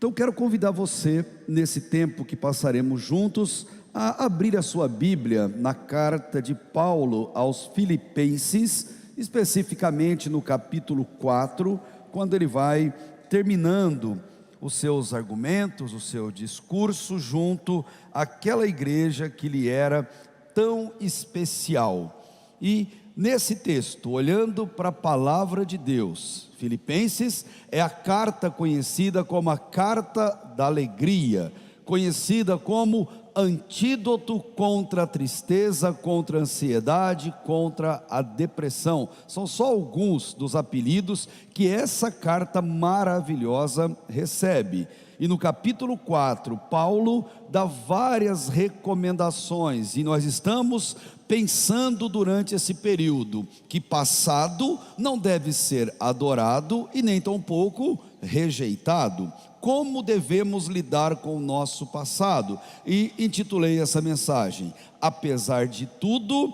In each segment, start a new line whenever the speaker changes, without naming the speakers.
Então quero convidar você, nesse tempo que passaremos juntos, a abrir a sua Bíblia na carta de Paulo aos Filipenses, especificamente no capítulo 4, quando ele vai terminando os seus argumentos, o seu discurso junto àquela igreja que lhe era tão especial. E nesse texto, olhando para a palavra de Deus, Filipenses é a carta conhecida como a carta da alegria, conhecida como antídoto contra a tristeza, contra a ansiedade, contra a depressão. São só alguns dos apelidos que essa carta maravilhosa recebe. E no capítulo 4, Paulo dá várias recomendações, e nós estamos pensando durante esse período que passado não deve ser adorado e nem tampouco rejeitado. Como devemos lidar com o nosso passado? E intitulei essa mensagem: apesar de tudo,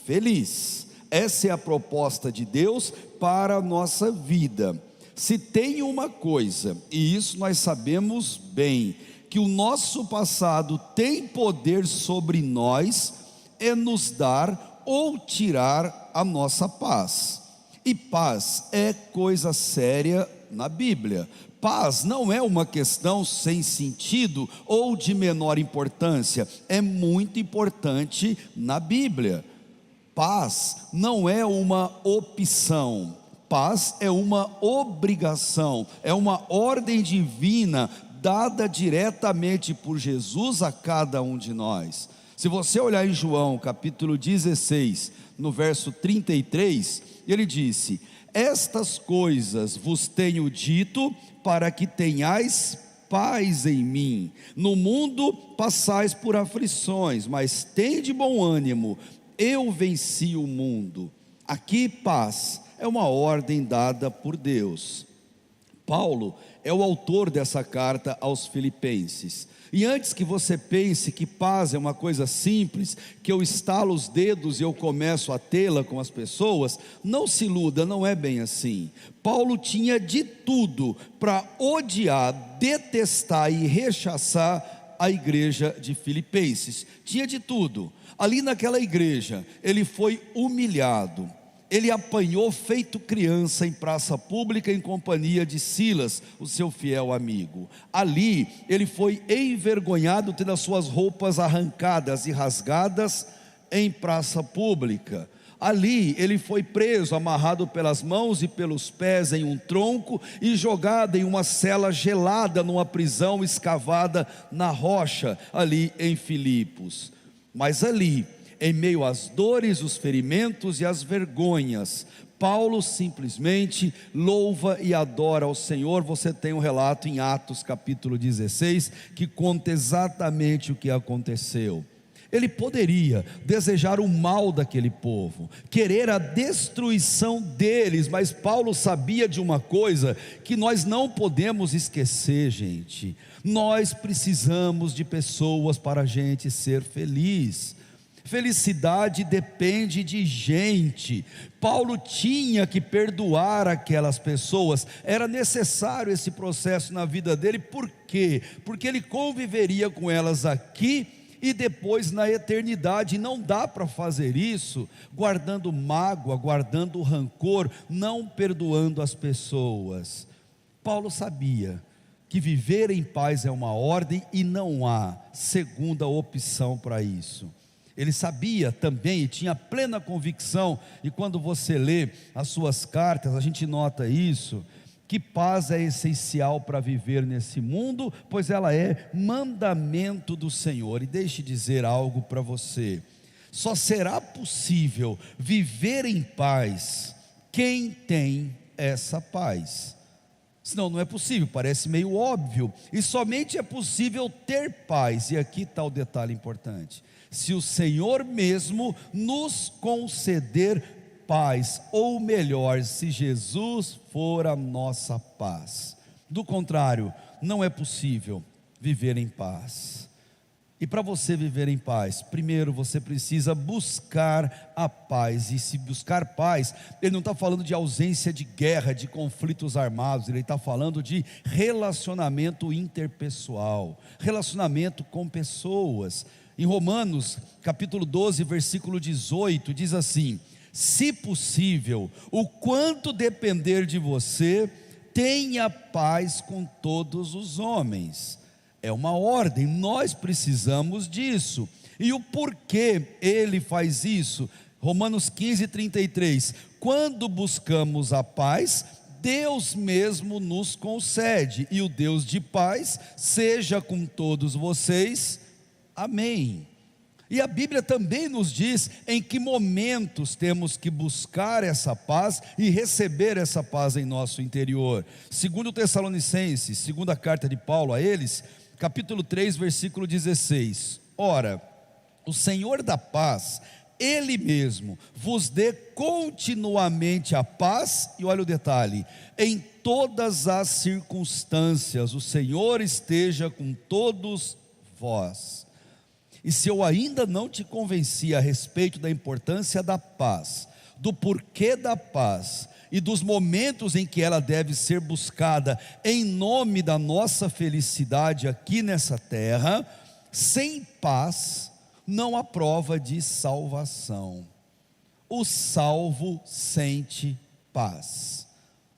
feliz. Essa é a proposta de Deus para a nossa vida. Se tem uma coisa, e isso nós sabemos bem, que o nosso passado tem poder sobre nós, é nos dar ou tirar a nossa paz. E paz é coisa séria na Bíblia. Paz não é uma questão sem sentido ou de menor importância, é muito importante na Bíblia. Paz não é uma opção, paz é uma obrigação, é uma ordem divina dada diretamente por Jesus a cada um de nós. Se você olhar em João capítulo 16, no verso 33, ele disse: estas coisas vos tenho dito para que tenhais paz em mim. No mundo passais por aflições, mas tende bom ânimo, eu venci o mundo. Aqui paz é uma ordem dada por Deus. Paulo é o autor dessa carta aos Filipenses. E antes que você pense que paz é uma coisa simples, que eu estalo os dedos e eu começo a tê-la com as pessoas, não se iluda, não é bem assim. Paulo tinha de tudo para odiar, detestar e rechaçar a igreja de Filipenses. Tinha de tudo. Ali naquela igreja, ele foi humilhado. Ele apanhou feito criança em praça pública em companhia de Silas, o seu fiel amigo. Ali ele foi envergonhado, tendo as suas roupas arrancadas e rasgadas em praça pública. Ali ele foi preso, amarrado pelas mãos e pelos pés em um tronco e jogado em uma cela gelada numa prisão escavada na rocha, ali em Filipos. Mas ali, em meio às dores, os ferimentos e as vergonhas, Paulo simplesmente louva e adora ao Senhor. Você tem um relato em Atos capítulo 16 que conta exatamente o que aconteceu. Ele poderia desejar o mal daquele povo, querer a destruição deles, mas Paulo sabia de uma coisa que nós não podemos esquecer, gente: nós precisamos de pessoas para a gente ser feliz. Felicidade depende de gente. Paulo tinha que perdoar aquelas pessoas, era necessário esse processo na vida dele. Por quê? Porque ele conviveria com elas aqui e depois na eternidade. Não dá para fazer isso guardando mágoa, guardando rancor, não perdoando as pessoas. Paulo sabia que viver em paz é uma ordem e não há segunda opção para isso. Ele sabia também e tinha plena convicção, e quando você lê as suas cartas, a gente nota isso, que paz é essencial para viver nesse mundo, pois ela é mandamento do Senhor. E deixe dizer algo para você: só será possível viver em paz quem tem essa paz. Senão não é possível, parece meio óbvio. E somente é possível ter paz, e aqui está o detalhe importante: se o Senhor mesmo nos conceder paz, ou melhor, se Jesus for a nossa paz. Do contrário, não é possível viver em paz. E para você viver em paz, primeiro você precisa buscar a paz. E se buscar paz, ele não está falando de ausência de guerra, de conflitos armados. Ele está falando de relacionamento interpessoal, relacionamento com pessoas. Em Romanos capítulo 12, versículo 18, diz assim: se possível, o quanto depender de você, tenha paz com todos os homens. É uma ordem, nós precisamos disso. E o porquê ele faz isso? Romanos 15, 33. Quando buscamos a paz, Deus mesmo nos concede. E o Deus de paz seja com todos vocês. Amém. E a Bíblia também nos diz em que momentos temos que buscar essa paz e receber essa paz em nosso interior. Segundo Tessalonicenses, segunda carta de Paulo a eles, capítulo 3, versículo 16. Ora, o Senhor da paz, Ele mesmo vos dê continuamente a paz, e olha o detalhe, em todas as circunstâncias, o Senhor esteja com todos vós. E se eu ainda não te convenci a respeito da importância da paz, do porquê da paz e dos momentos em que ela deve ser buscada em nome da nossa felicidade aqui nessa terra, sem paz não há prova de salvação. O salvo sente paz.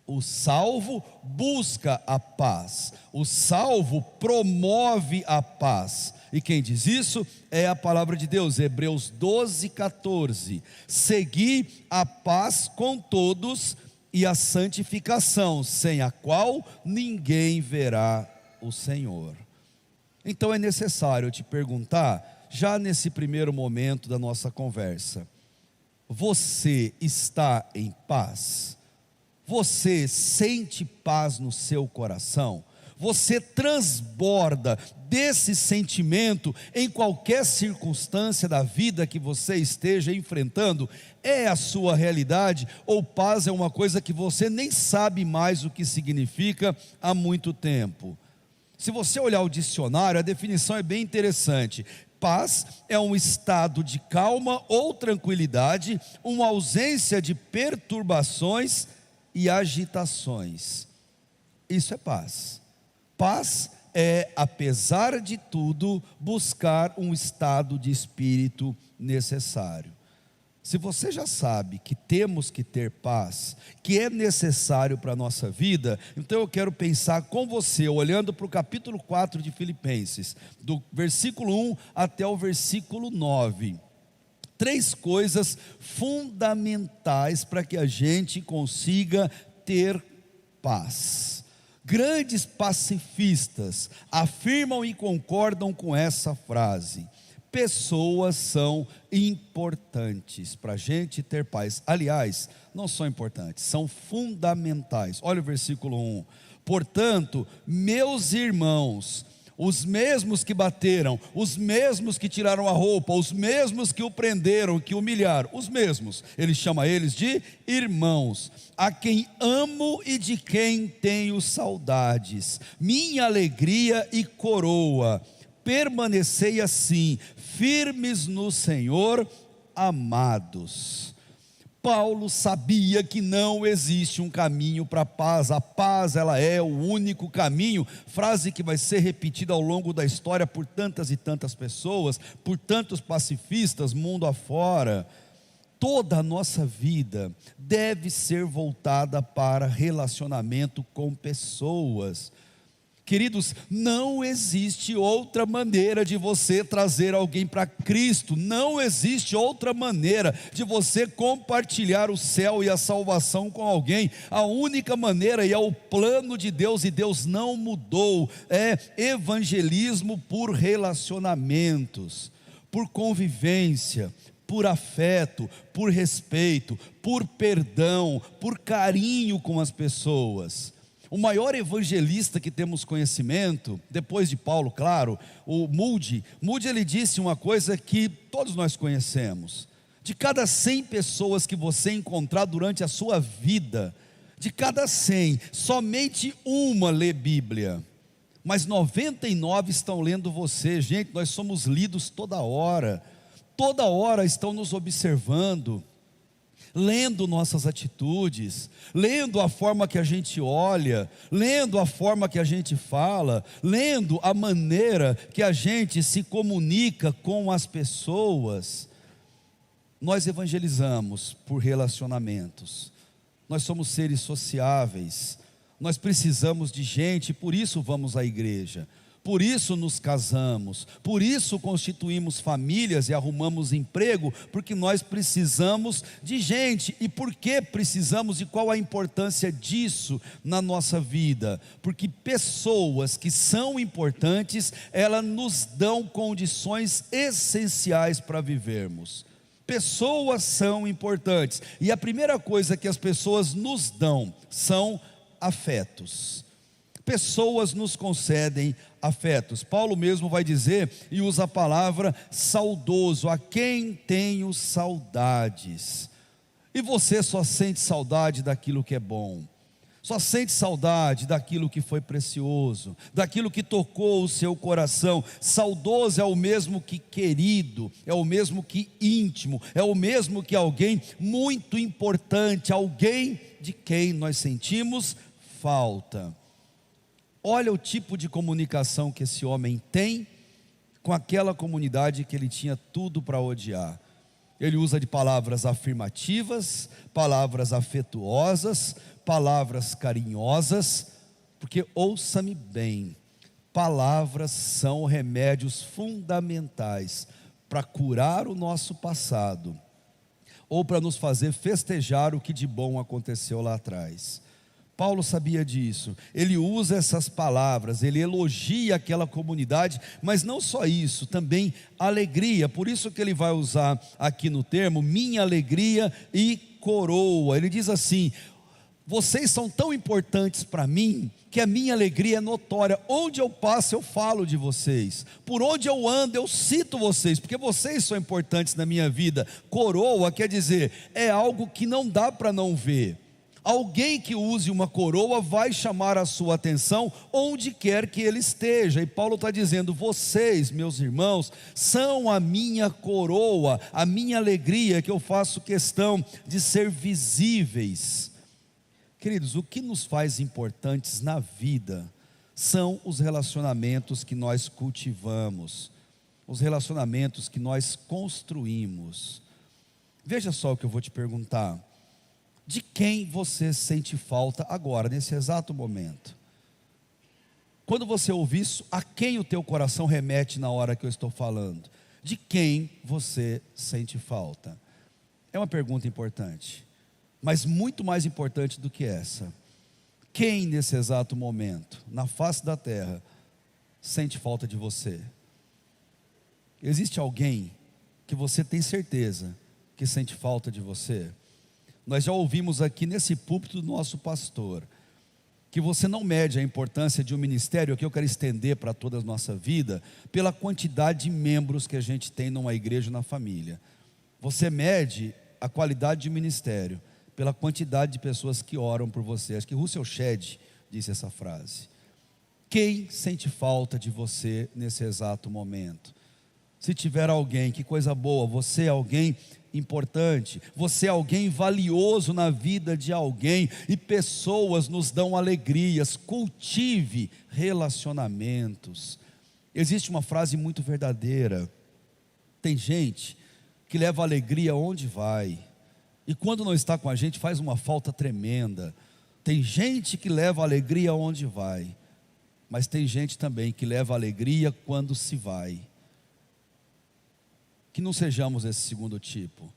O salvo busca a paz. O salvo promove a paz. E quem diz isso é a palavra de Deus, Hebreus 12, 14. Segui a paz com todos e a santificação, sem a qual ninguém verá o Senhor. Então é necessário te perguntar, já nesse primeiro momento da nossa conversa: você está em paz? Você sente paz no seu coração? Você transborda desse sentimento em qualquer circunstância da vida que você esteja enfrentando? É a sua realidade? Ou paz é uma coisa que você nem sabe mais o que significa há muito tempo? Se você olhar o dicionário, a definição é bem interessante. Paz é um estado de calma ou tranquilidade, uma ausência de perturbações e agitações. Isso é paz. Paz é, apesar de tudo, buscar um estado de espírito necessário. Se você já sabe que temos que ter paz, que é necessário para a nossa vida, então eu quero pensar com você, olhando para o capítulo 4 de Filipenses, do versículo 1 até o versículo 9. 3 coisas fundamentais para que a gente consiga ter paz. Grandes pacifistas afirmam e concordam com essa frase: pessoas são importantes para a gente ter paz. Aliás, não são importantes, são fundamentais. Olha o versículo 1: portanto, meus irmãos, os mesmos que bateram, os mesmos que tiraram a roupa, os mesmos que o prenderam, que humilharam, os mesmos, ele chama eles de irmãos, a quem amo e de quem tenho saudades, minha alegria e coroa, permanecei assim, firmes no Senhor, amados. Paulo sabia que não existe um caminho para a paz ela é o único caminho, frase que vai ser repetida ao longo da história por tantas e tantas pessoas, por tantos pacifistas mundo afora. Toda a nossa vida deve ser voltada para relacionamento com pessoas. Queridos, não existe outra maneira de você trazer alguém para Cristo, não existe outra maneira de você compartilhar o céu e a salvação com alguém. A única maneira, e é o plano de Deus, e Deus não mudou, é evangelismo por relacionamentos, por convivência, por afeto, por respeito, por perdão, por carinho com as pessoas. O maior evangelista que temos conhecimento, depois de Paulo, claro, o Moody, ele disse uma coisa que todos nós conhecemos: de cada 100 pessoas que você encontrar durante a sua vida, de cada 100, somente uma lê Bíblia. mas 99 estão lendo você. Gente, nós somos lidos toda hora estão nos observando, lendo nossas atitudes, lendo a forma que a gente olha, lendo a forma que a gente fala, lendo a maneira que a gente se comunica com as pessoas. Nós evangelizamos por relacionamentos, nós somos seres sociáveis, nós precisamos de gente, por isso vamos à igreja, por isso nos casamos, por isso constituímos famílias e arrumamos emprego, porque nós precisamos de gente. E por que precisamos e qual a importância disso na nossa vida? Porque pessoas que são importantes, elas nos dão condições essenciais para vivermos. Pessoas são importantes, e a primeira coisa que as pessoas nos dão são afetos. Pessoas nos concedem afetos. Paulo mesmo vai dizer, e usa a palavra saudoso, a quem tenho saudades. E você só sente saudade daquilo que é bom, só sente saudade daquilo que foi precioso, daquilo que tocou o seu coração. Saudoso é o mesmo que querido, é o mesmo que íntimo, é o mesmo que alguém muito importante, alguém de quem nós sentimos falta. Olha o tipo de comunicação que esse homem tem com aquela comunidade que ele tinha tudo para odiar. Ele usa de palavras afirmativas, palavras afetuosas, palavras carinhosas, porque ouça-me bem, palavras são remédios fundamentais para curar o nosso passado, ou para nos fazer festejar o que de bom aconteceu lá atrás. Paulo sabia disso, ele usa essas palavras, ele elogia aquela comunidade, mas não só isso, também alegria. Por isso que ele vai usar aqui no termo, minha alegria e coroa. Ele diz assim, vocês são tão importantes para mim, que a minha alegria é notória. Onde eu passo eu falo de vocês, por onde eu ando eu cito vocês, porque vocês são importantes na minha vida. Coroa quer dizer, é algo que não dá para não ver. Alguém que use uma coroa vai chamar a sua atenção onde quer que ele esteja. E Paulo está dizendo, vocês, meus irmãos, são a minha coroa, a minha alegria, que eu faço questão de ser visíveis. Queridos, o que nos faz importantes na vida são os relacionamentos que nós cultivamos, os relacionamentos que nós construímos. Veja só o que eu vou te perguntar. De quem você sente falta agora, nesse exato momento? Quando você ouve isso, a quem o teu coração remete na hora que eu estou falando? De quem você sente falta? É uma pergunta importante, mas muito mais importante do que essa. Quem nesse exato momento, na face da terra, sente falta de você? Existe alguém que você tem certeza que sente falta de você? Nós já ouvimos aqui nesse púlpito do nosso pastor, que você não mede a importância de um ministério, que eu quero estender para toda a nossa vida, pela quantidade de membros que a gente tem numa igreja ou na família. Você mede a qualidade de um ministério pela quantidade de pessoas que oram por você. Acho que Russell Shedd disse essa frase. Quem sente falta de você nesse exato momento? Se tiver alguém, que coisa boa, você é alguém importante, você é alguém valioso na vida de alguém, e pessoas nos dão alegrias. Cultive relacionamentos. Existe uma frase muito verdadeira, tem gente que leva alegria onde vai, e quando não está com a gente faz uma falta tremenda. Tem gente que leva alegria onde vai, mas tem gente também que leva alegria quando se vai. Que não sejamos esse segundo tipo,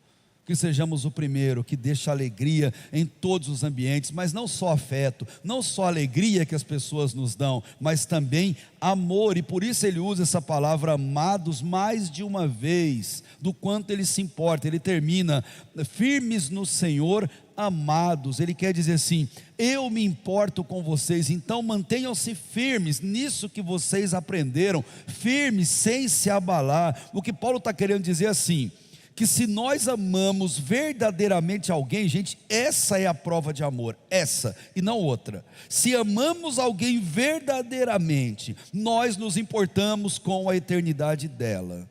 que sejamos o primeiro, que deixa alegria em todos os ambientes, mas não só afeto, não só alegria que as pessoas nos dão, mas também amor. E por isso ele usa essa palavra amados mais de uma vez, do quanto ele se importa. Ele termina, firmes no Senhor, amados. Ele quer dizer assim, eu me importo com vocês, então mantenham-se firmes nisso que vocês aprenderam, firmes sem se abalar. O que Paulo está querendo dizer assim, que se nós amamos verdadeiramente alguém, gente, essa é a prova de amor, essa e não outra. Se amamos alguém verdadeiramente, nós nos importamos com a eternidade dela.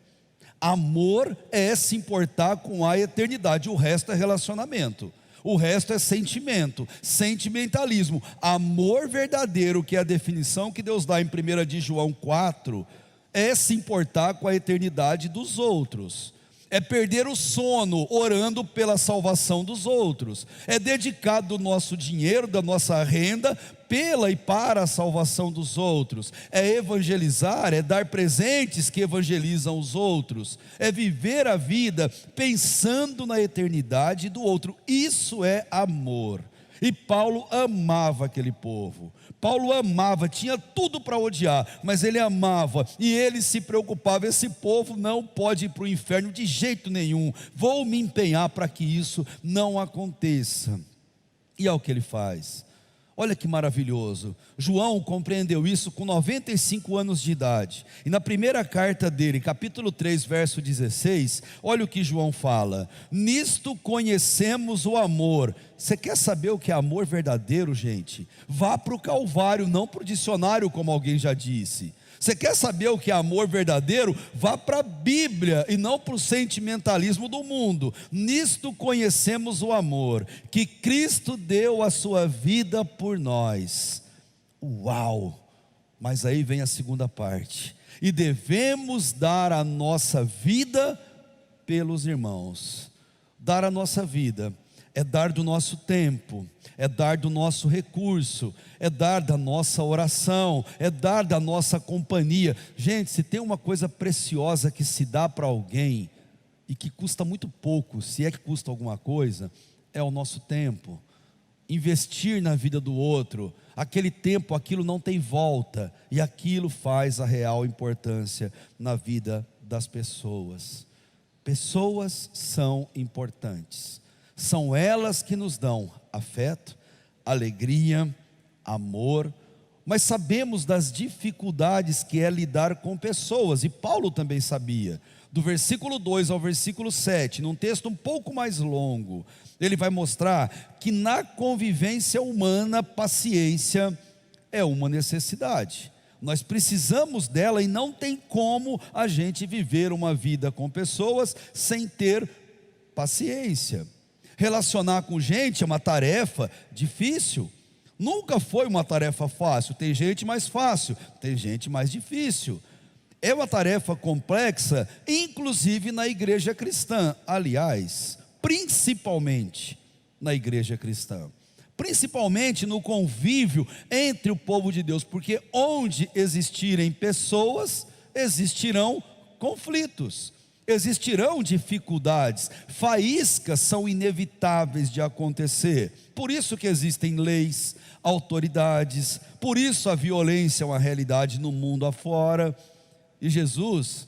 Amor é se importar com a eternidade, o resto é relacionamento. O resto é sentimento, sentimentalismo. Amor verdadeiro, que é a definição que Deus dá em 1 de João 4, é se importar com a eternidade dos outros. É perder o sono orando pela salvação dos outros. É dedicar do nosso dinheiro, da nossa renda, pela e para a salvação dos outros. É evangelizar, é dar presentes que evangelizam os outros. É viver a vida pensando na eternidade do outro. Isso é amor. E Paulo amava aquele povo. Paulo amava, tinha tudo para odiar, mas ele amava e ele se preocupava. Esse povo não pode ir para o inferno de jeito nenhum. Vou me empenhar para que isso não aconteça. E é o que ele faz. Olha que maravilhoso. João compreendeu isso com 95 anos de idade. E na primeira carta dele, capítulo 3, verso 16, olha o que João fala: nisto conhecemos o amor. Você quer saber o que é amor verdadeiro, gente? Vá para o Calvário, não para o dicionário, como alguém já disse. Você quer saber o que é amor verdadeiro? Vá para a Bíblia e não para o sentimentalismo do mundo. Nisto conhecemos o amor, que Cristo deu a sua vida por nós. Uau! Mas aí vem a segunda parte. E devemos dar a nossa vida pelos irmãos. Dar a nossa vida é dar do nosso tempo, é dar do nosso recurso, é dar da nossa oração, é dar da nossa companhia. Gente, se tem uma coisa preciosa que se dá para alguém e que custa muito pouco, se é que custa alguma coisa, é o nosso tempo. Investir na vida do outro, aquele tempo, aquilo não tem volta, e aquilo faz a real importância na vida das pessoas. Pessoas são importantes. São elas que nos dão afeto, alegria, amor, mas sabemos das dificuldades que é lidar com pessoas, e Paulo também sabia. Do versículo 2 ao versículo 7, num texto um pouco mais longo, ele vai mostrar que na convivência humana, paciência é uma necessidade. Nós precisamos dela e não tem como a gente viver uma vida com pessoas sem ter paciência. Relacionar com gente é uma tarefa difícil. Nunca foi uma tarefa fácil. Tem gente mais fácil, tem gente mais difícil. É uma tarefa complexa, inclusive na igreja cristã. Aliás, principalmente na igreja cristã. Principalmente no convívio entre o povo de Deus. Porque onde existirem pessoas, existirão conflitos. Existirão dificuldades, faíscas são inevitáveis de acontecer. Por isso que existem leis, autoridades, por isso a violência é uma realidade no mundo afora. E Jesus,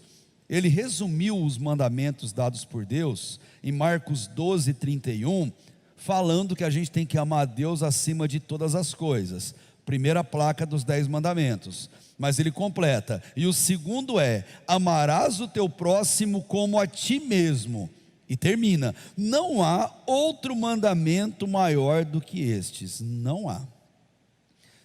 ele resumiu os mandamentos dados por Deus em Marcos 12, 31, falando que a gente tem que amar a Deus acima de todas as coisas. Primeira placa dos 10 mandamentos. Mas ele completa, e o segundo é: amarás o teu próximo como a ti mesmo. E termina: não há outro mandamento maior do que estes. Não há.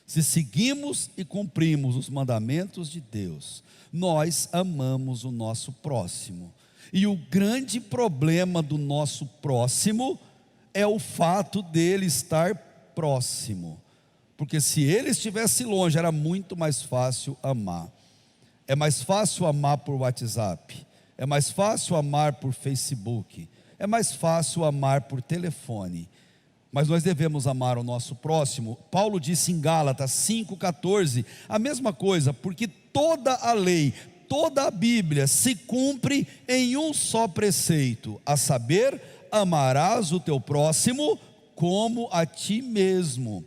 Se seguimos e cumprimos os mandamentos de Deus, nós amamos o nosso próximo. E o grande problema do nosso próximo é o fato dele estar próximo. Porque se ele estivesse longe, era muito mais fácil amar. É mais fácil amar por WhatsApp, é mais fácil amar por Facebook, é mais fácil amar por telefone. Mas nós devemos amar o nosso próximo. Paulo disse em Gálatas 5,14, a mesma coisa, porque toda a lei, toda a Bíblia se cumpre em um só preceito, a saber, amarás o teu próximo como a ti mesmo.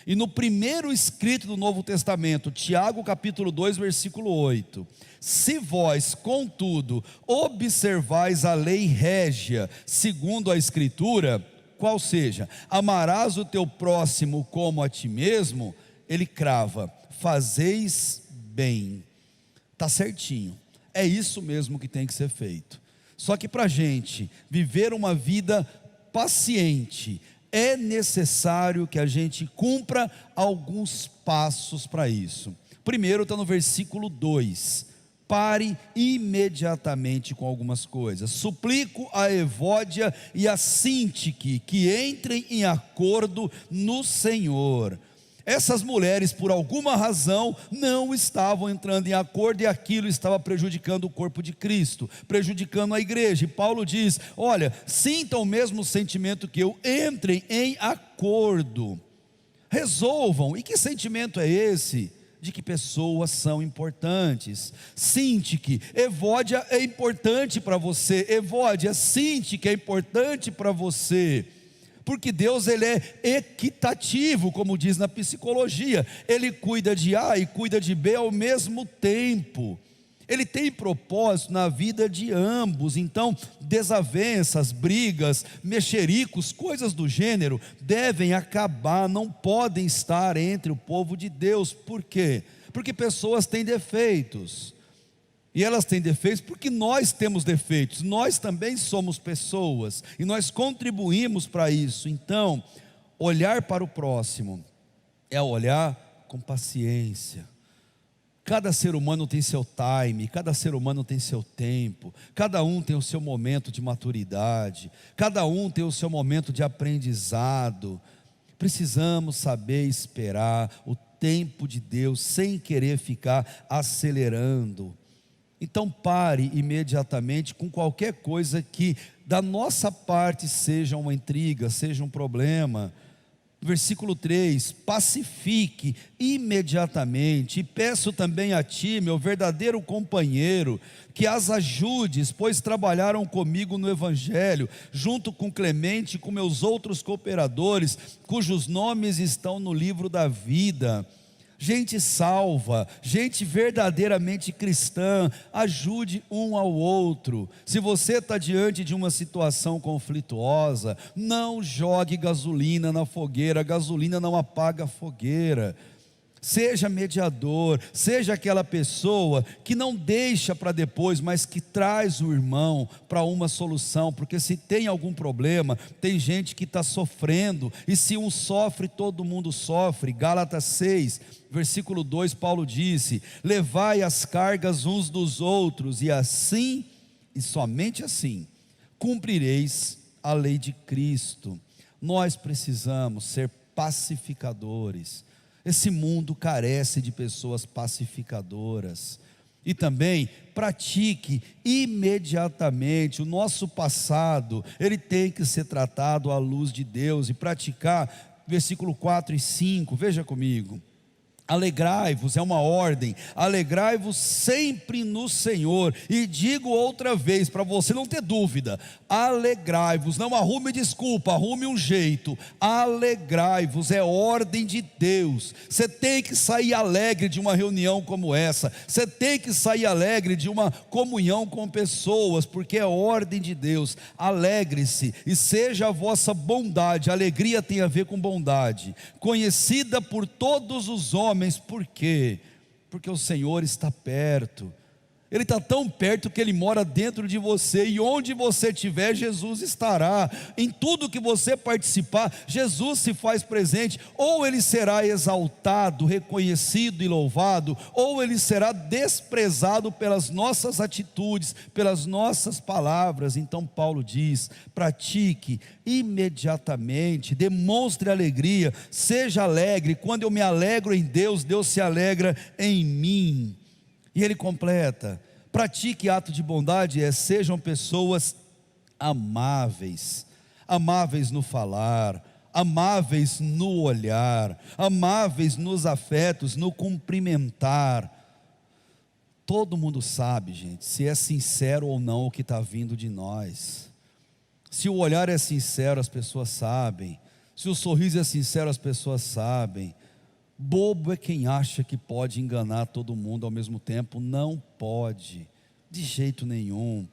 E no primeiro escrito do Novo Testamento, Tiago capítulo 2, versículo 8: se vós, contudo, observais a lei régia, segundo a Escritura, qual seja, amarás o teu próximo como a ti mesmo, ele crava, fazeis bem. Está certinho, é isso mesmo que tem que ser feito. Só que para a gente viver uma vida paciente, é necessário que a gente cumpra alguns passos para isso. Primeiro está no versículo 2: pare imediatamente com algumas coisas. Suplico a Evódia e a Sintique que entrem em acordo no Senhor. Essas mulheres, por alguma razão, não estavam entrando em acordo, e aquilo estava prejudicando o corpo de Cristo, prejudicando a igreja. E Paulo diz: olha, sintam o mesmo sentimento que eu, entrem em acordo, resolvam. E que sentimento é esse? De que pessoas são importantes. Sintique, Evódia é importante para você. Evódia, Sintique é importante para você. Porque Deus, ele é equitativo, como diz na psicologia. Ele cuida de A e cuida de B ao mesmo tempo. Ele tem propósito na vida de ambos. Então, desavenças, brigas, mexericos, coisas do gênero devem acabar, não podem estar entre o povo de Deus. Por quê? Porque pessoas têm defeitos. E elas têm defeitos porque nós temos defeitos. Nós também somos pessoas e nós contribuímos para isso. Então, olhar para o próximo é olhar com paciência. Cada ser humano tem seu time, cada ser humano tem seu tempo, cada um tem o seu momento de maturidade, cada um tem o seu momento de aprendizado. Precisamos saber esperar o tempo de Deus sem querer ficar acelerando. Então pare imediatamente com qualquer coisa que da nossa parte seja uma intriga, seja um problema. Versículo 3: pacifique imediatamente, e peço também a ti, meu verdadeiro companheiro, que as ajudes, pois trabalharam comigo no Evangelho, junto com Clemente e com meus outros cooperadores, cujos nomes estão no livro da vida. Gente salva, gente verdadeiramente cristã, ajude um ao outro. Se você está diante de uma situação conflituosa, não jogue gasolina na fogueira, gasolina não apaga a fogueira. Seja mediador, seja aquela pessoa que não deixa para depois, mas que traz o irmão para uma solução. Porque se tem algum problema, tem gente que está sofrendo, e se um sofre, todo mundo sofre. Gálatas 6, versículo 2, Paulo disse: levai as cargas uns dos outros, e assim, e somente assim, cumprireis a lei de Cristo. Nós precisamos ser pacificadores. Esse mundo carece de pessoas pacificadoras. E também pratique imediatamente. O nosso passado, ele tem que ser tratado à luz de Deus. E praticar, versículo 4 e 5, veja comigo. Alegrai-vos, é uma ordem, alegrai-vos sempre no Senhor. E digo outra vez, para você não ter dúvida: alegrai-vos, não arrume desculpa, arrume um jeito. Alegrai-vos, é ordem de Deus. Você tem que sair alegre de uma reunião como essa, você tem que sair alegre de uma comunhão com pessoas, porque é ordem de Deus. Alegre-se, e seja a vossa bondade, alegria tem a ver com bondade, conhecida por todos os homens. Por quê? Porque o Senhor está perto. Ele está tão perto que Ele mora dentro de você, e onde você estiver, Jesus estará. Em tudo que você participar, Jesus se faz presente. Ou Ele será exaltado, reconhecido e louvado, ou Ele será desprezado pelas nossas atitudes, pelas nossas palavras. Então Paulo diz: pratique imediatamente, demonstre alegria, seja alegre. Quando eu me alegro em Deus, Deus se alegra em mim. E ele completa: pratique ato de bondade, sejam pessoas amáveis, amáveis no falar, amáveis no olhar, amáveis nos afetos, no cumprimentar. Todo mundo sabe, gente, se é sincero ou não o que está vindo de nós. Se o olhar é sincero, as pessoas sabem. Se o sorriso é sincero, as pessoas sabem. Bobo é quem acha que pode enganar todo mundo ao mesmo tempo. Não pode, de jeito nenhum.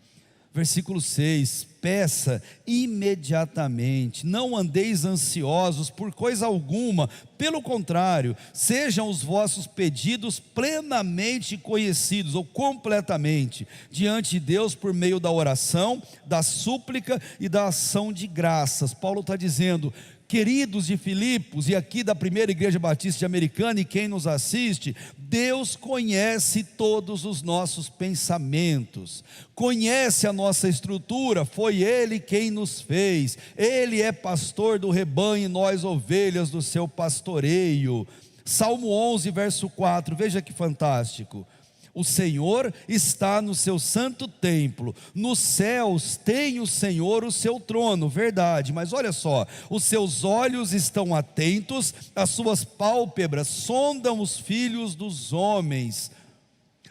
Versículo 6, peça imediatamente, não andeis ansiosos por coisa alguma, pelo contrário, sejam os vossos pedidos plenamente conhecidos, ou completamente, diante de Deus por meio da oração, da súplica e da ação de graças. Paulo está dizendo: queridos de Filipos, e aqui da primeira igreja batista americana, e quem nos assiste, Deus conhece todos os nossos pensamentos, conhece a nossa estrutura, foi Ele quem nos fez, Ele é pastor do rebanho, e nós ovelhas do seu pastoreio. Salmo 11 verso 4, veja que fantástico: o Senhor está no seu santo templo, nos céus tem o Senhor o seu trono, verdade, mas olha só, os seus olhos estão atentos, as suas pálpebras sondam os filhos dos homens.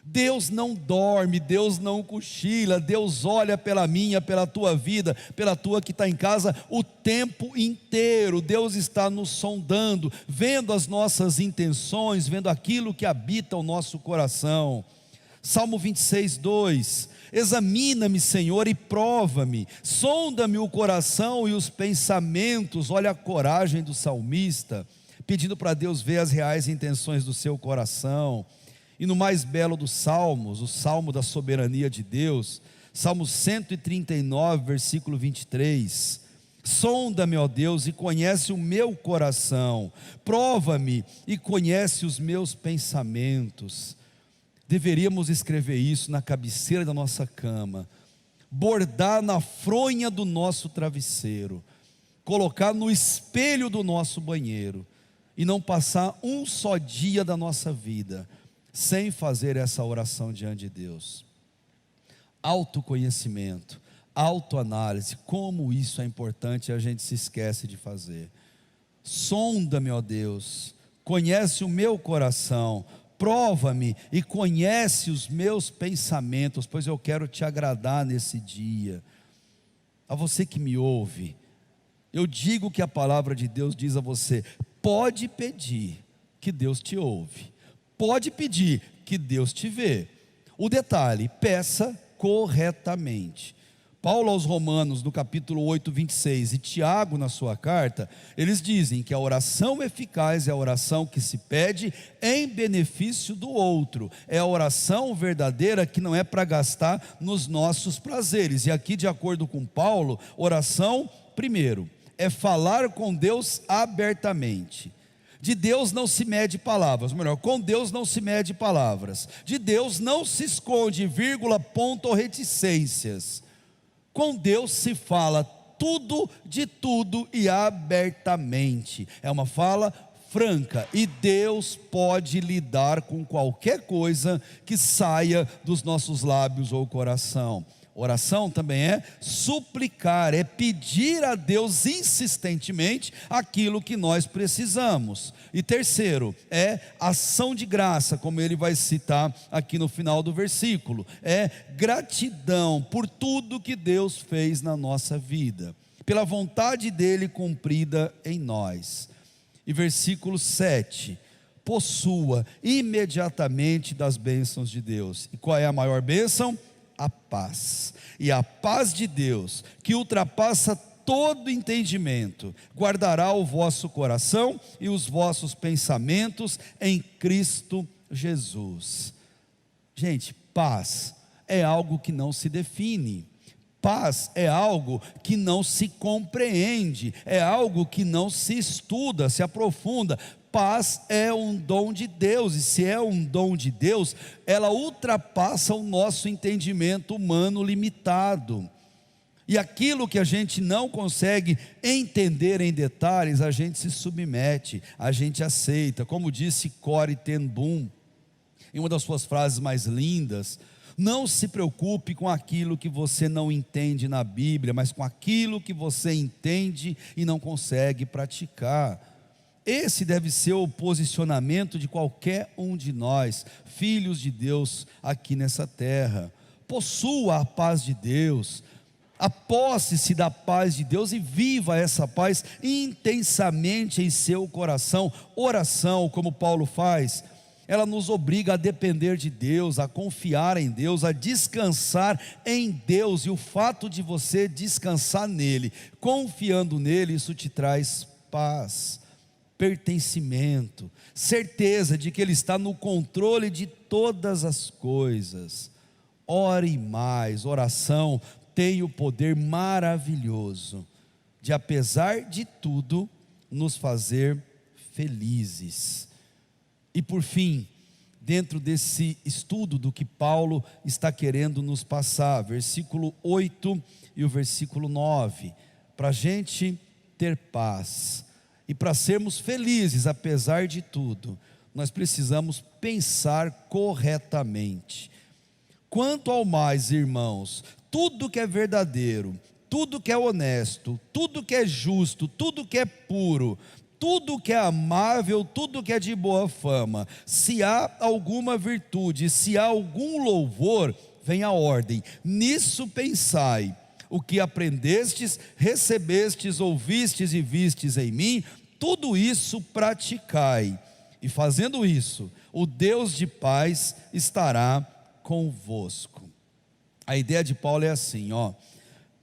Deus não dorme, Deus não cochila, Deus olha pela minha, pela tua vida, pela tua que está em casa, o tempo inteiro. Deus está nos sondando, vendo as nossas intenções, vendo aquilo que habita o nosso coração. Salmo 26, 2, examina-me, Senhor, e prova-me, sonda-me o coração e os pensamentos. Olha a coragem do salmista, pedindo para Deus ver as reais intenções do seu coração. E no mais belo dos salmos, o salmo da soberania de Deus, Salmo 139, versículo 23, sonda-me, ó Deus, e conhece o meu coração, prova-me e conhece os meus pensamentos. Deveríamos escrever isso na cabeceira da nossa cama, bordar na fronha do nosso travesseiro, colocar no espelho do nosso banheiro, e não passar um só dia da nossa vida sem fazer essa oração diante de Deus. Autoconhecimento, autoanálise, como isso é importante, a gente se esquece de fazer. Sonda-me, ó Deus, conhece o meu coração, prova-me e conhece os meus pensamentos, pois eu quero te agradar nesse dia. A você que me ouve, eu digo que a palavra de Deus diz a você: pode pedir que Deus te ouve, pode pedir que Deus te vê. O detalhe: peça corretamente. Paulo aos Romanos, no capítulo 8, 26, e Tiago na sua carta, eles dizem que a oração eficaz é a oração que se pede em benefício do outro, é a oração verdadeira que não é para gastar nos nossos prazeres. E aqui, de acordo com Paulo, oração, primeiro, é falar com Deus abertamente. De Deus não se mede palavras, melhor, com Deus não se mede palavras. De Deus não se esconde vírgula, ponto ou reticências. Com Deus se fala tudo de tudo e abertamente. É uma fala franca, e Deus pode lidar com qualquer coisa que saia dos nossos lábios ou coração. Oração também é suplicar, é pedir a Deus insistentemente aquilo que nós precisamos. E terceiro, é ação de graça, como ele vai citar aqui no final do versículo, é gratidão por tudo que Deus fez na nossa vida, pela vontade dele cumprida em nós. E versículo 7, possua imediatamente das bênçãos de Deus. E qual é a maior bênção? A paz. E a paz de Deus, que ultrapassa todo entendimento, guardará o vosso coração e os vossos pensamentos em Cristo Jesus. Gente, paz é algo que não se define. Paz é algo que não se compreende, é algo que não se estuda, se aprofunda. Paz é um dom de Deus, e se é um dom de Deus, ela ultrapassa o nosso entendimento humano limitado. E aquilo que a gente não consegue entender em detalhes, a gente se submete, a gente aceita. Como disse Corrie ten Boom, em uma das suas frases mais lindas: não se preocupe com aquilo que você não entende na Bíblia, mas com aquilo que você entende e não consegue praticar. Esse deve ser o posicionamento de qualquer um de nós, filhos de Deus aqui nessa terra. Possua a paz de Deus, aposse-se da paz de Deus e viva essa paz intensamente em seu coração. Oração, como Paulo faz, ela nos obriga a depender de Deus, a confiar em Deus, a descansar em Deus. E o fato de você descansar nele, confiando nele, isso te traz paz, pertencimento, certeza de que ele está no controle de todas as coisas. Ore mais. Oração tem o poder maravilhoso de, apesar de tudo, nos fazer felizes. E por fim, dentro desse estudo do que Paulo está querendo nos passar, versículo 8 e o versículo 9, para a gente ter paz e para sermos felizes apesar de tudo, nós precisamos pensar corretamente. Quanto ao mais, irmãos, tudo que é verdadeiro, tudo que é honesto, tudo que é justo, tudo que é puro, tudo que é amável, tudo que é de boa fama, se há alguma virtude, se há algum louvor, vem a ordem: nisso pensai. O que aprendestes, recebestes, ouvistes e vistes em mim, tudo isso praticai, e fazendo isso, o Deus de paz estará convosco. A ideia de Paulo é assim,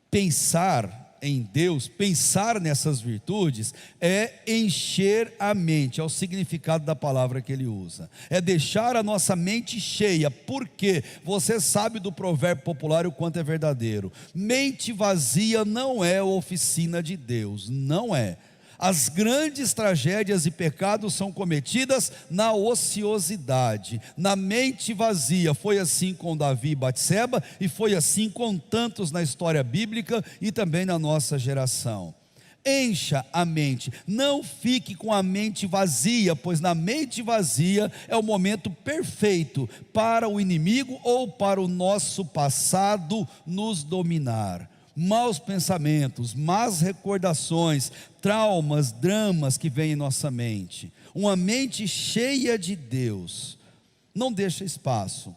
pensar em Deus, pensar nessas virtudes, é encher a mente, é o significado da palavra que ele usa, é deixar a nossa mente cheia, porque você sabe do provérbio popular o quanto é verdadeiro: mente vazia não é oficina de Deus, não é. As grandes tragédias e pecados são cometidas na ociosidade, na mente vazia. Foi assim com Davi e Batseba, e foi assim com tantos na história bíblica e também na nossa geração. Encha a mente, não fique com a mente vazia, pois na mente vazia é o momento perfeito para o inimigo ou para o nosso passado nos dominar. Maus pensamentos, más recordações, traumas, dramas que vêm em nossa mente. Uma mente cheia de Deus não deixa espaço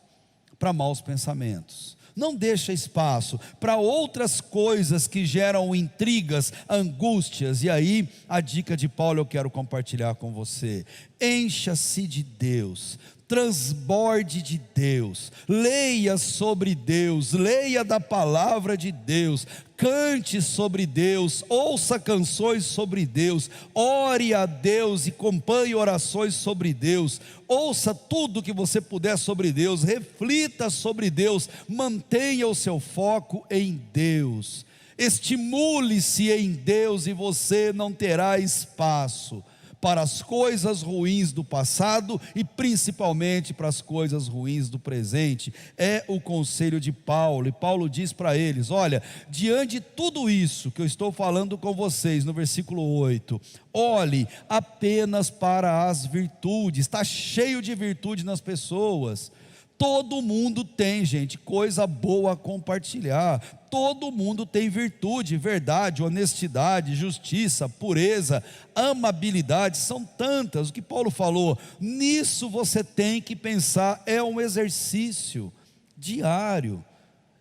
para maus pensamentos, não deixa espaço para outras coisas que geram intrigas, angústias. E aí a dica de Paulo eu quero compartilhar com você: encha-se de Deus, transborde de Deus, leia sobre Deus, leia da palavra de Deus, cante sobre Deus, ouça canções sobre Deus, ore a Deus e acompanhe orações sobre Deus, ouça tudo que você puder sobre Deus, reflita sobre Deus, mantenha o seu foco em Deus, estimule-se em Deus, e você não terá espaço para as coisas ruins do passado e principalmente para as coisas ruins do presente. É o conselho de Paulo, e Paulo diz para eles: olha, diante de tudo isso que eu estou falando com vocês, no versículo 8, olhe apenas para as virtudes. Está cheio de virtude nas pessoas. Todo mundo tem, gente, coisa boa a compartilhar. Todo mundo tem virtude, verdade, honestidade, justiça, pureza, amabilidade, são tantas. O que Paulo falou, nisso você tem que pensar, é um exercício diário.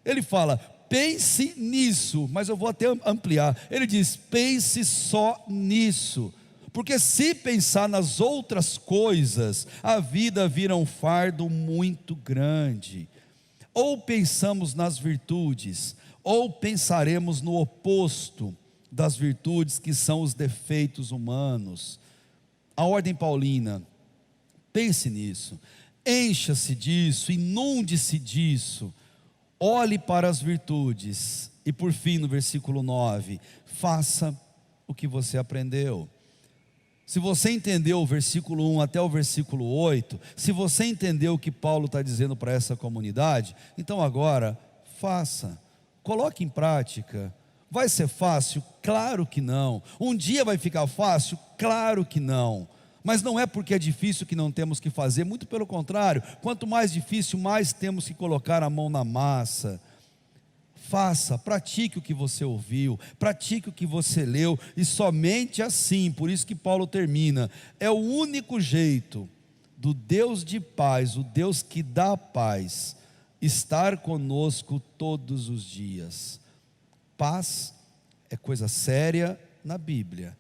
Ele fala, pense nisso, mas eu vou até ampliar. Ele diz, pense só nisso. Porque se pensar nas outras coisas, a vida vira um fardo muito grande. Ou pensamos nas virtudes, ou pensaremos no oposto das virtudes, que são os defeitos humanos. A ordem paulina, pense nisso, encha-se disso, inunde-se disso, olhe para as virtudes. E por fim, no versículo 9, faça o que você aprendeu. Se você entendeu o versículo 1 até o versículo 8, se você entendeu o que Paulo está dizendo para essa comunidade, então agora, faça, coloque em prática. Vai ser fácil? Claro que não. Um dia vai ficar fácil? Claro que não. Mas não é porque é difícil que não temos que fazer, muito pelo contrário, quanto mais difícil, mais temos que colocar a mão na massa. Faça, pratique o que você ouviu, pratique o que você leu, e somente assim, por isso que Paulo termina, é o único jeito do Deus de paz, o Deus que dá paz, estar conosco todos os dias. Paz é coisa séria na Bíblia.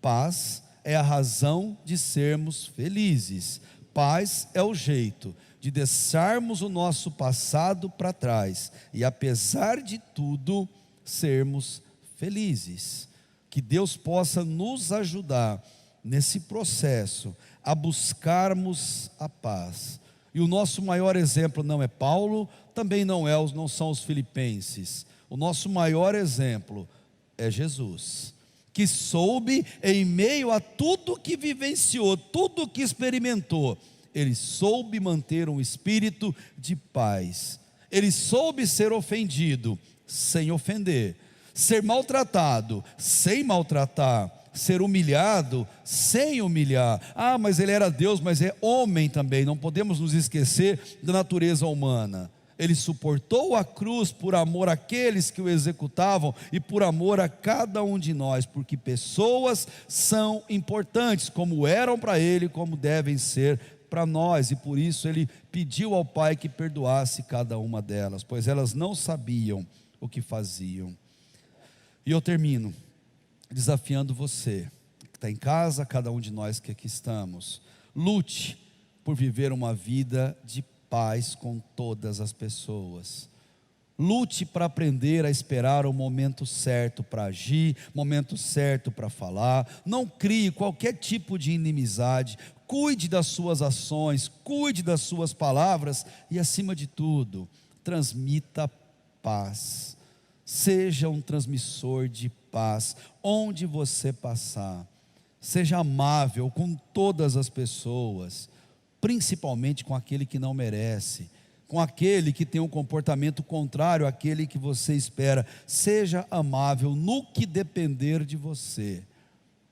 Paz é a razão de sermos felizes. paz é o jeito de deixarmos o nosso passado para trás e, apesar de tudo, sermos felizes. Que Deus possa nos ajudar nesse processo a buscarmos a paz. E o nosso maior exemplo não é Paulo, também não são os filipenses. O nosso maior exemplo é Jesus, que soube, em meio a tudo que vivenciou, tudo que experimentou, ele soube manter um espírito de paz. Ele soube ser ofendido sem ofender, ser maltratado sem maltratar, ser humilhado sem humilhar. Mas ele era Deus, mas é homem também, não podemos nos esquecer da natureza humana. Ele suportou a cruz por amor àqueles que o executavam e por amor a cada um de nós, porque pessoas são importantes, como eram para ele, como devem ser para nós, e por isso ele pediu ao Pai que perdoasse cada uma delas, pois elas não sabiam o que faziam. E eu termino desafiando você, que está em casa, cada um de nós que aqui estamos, lute por viver uma vida de paz com todas as pessoas. Lute para aprender a esperar o momento certo para agir, momento certo para falar. Não crie qualquer tipo de inimizade. Cuide das suas ações, cuide das suas palavras e, acima de tudo, transmita paz. Seja um transmissor de paz onde você passar. Seja amável com todas as pessoas, principalmente com aquele que não merece, com aquele que tem um comportamento contrário àquele que você espera. Seja amável no que depender de você.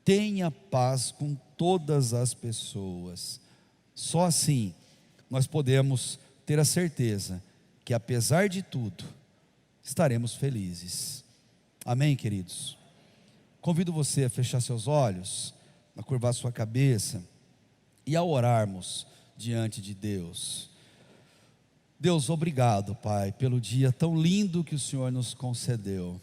Tenha paz com todas as pessoas. Só assim nós podemos ter a certeza que, apesar de tudo, estaremos felizes. Amém, queridos? Convido você a fechar seus olhos, a curvar sua cabeça e a orarmos diante de Deus. Deus, obrigado, Pai, pelo dia tão lindo que o Senhor nos concedeu.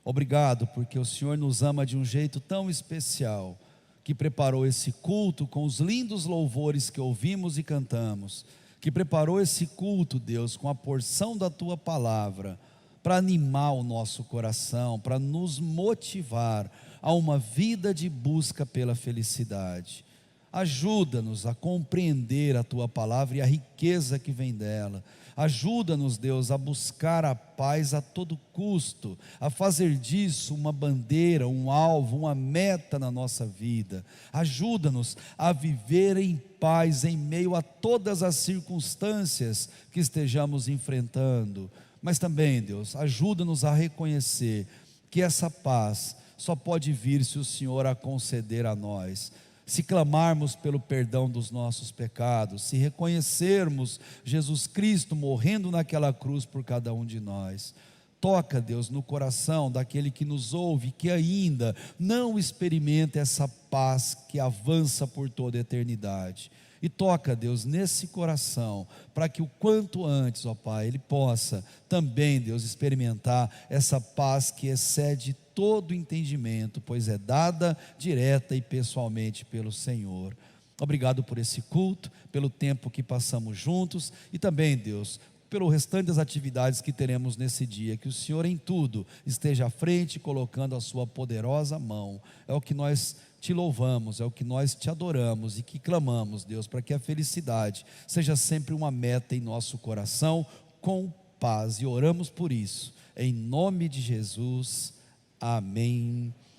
Obrigado porque o Senhor nos ama de um jeito tão especial, que preparou esse culto com os lindos louvores que ouvimos e cantamos, que preparou esse culto, Deus, com a porção da Tua palavra, para animar o nosso coração, para nos motivar a uma vida de busca pela felicidade. Ajuda-nos a compreender a Tua palavra e a riqueza que vem dela. Ajuda-nos, Deus, a buscar a paz a todo custo, a fazer disso uma bandeira, um alvo, uma meta na nossa vida. Ajuda-nos a viver em paz em meio a todas as circunstâncias que estejamos enfrentando. Mas também, Deus, ajuda-nos a reconhecer que essa paz só pode vir se o Senhor a conceder a nós. Se clamarmos pelo perdão dos nossos pecados, se reconhecermos Jesus Cristo morrendo naquela cruz por cada um de nós. Toca, Deus, no coração daquele que nos ouve, que ainda não experimenta essa paz que avança por toda a eternidade. E toca, Deus, nesse coração, para que o quanto antes, ó Pai, ele possa também, Deus, experimentar essa paz que excede todo entendimento, pois é dada direta e pessoalmente pelo Senhor. Obrigado por esse culto, pelo tempo que passamos juntos e também, Deus, pelo restante das atividades que teremos nesse dia. Que o Senhor em tudo esteja à frente, colocando a sua poderosa mão. É o que nós te louvamos, é o que nós te adoramos e que clamamos, Deus, para que a felicidade seja sempre uma meta em nosso coração, com paz, e oramos por isso, em nome de Jesus. Amém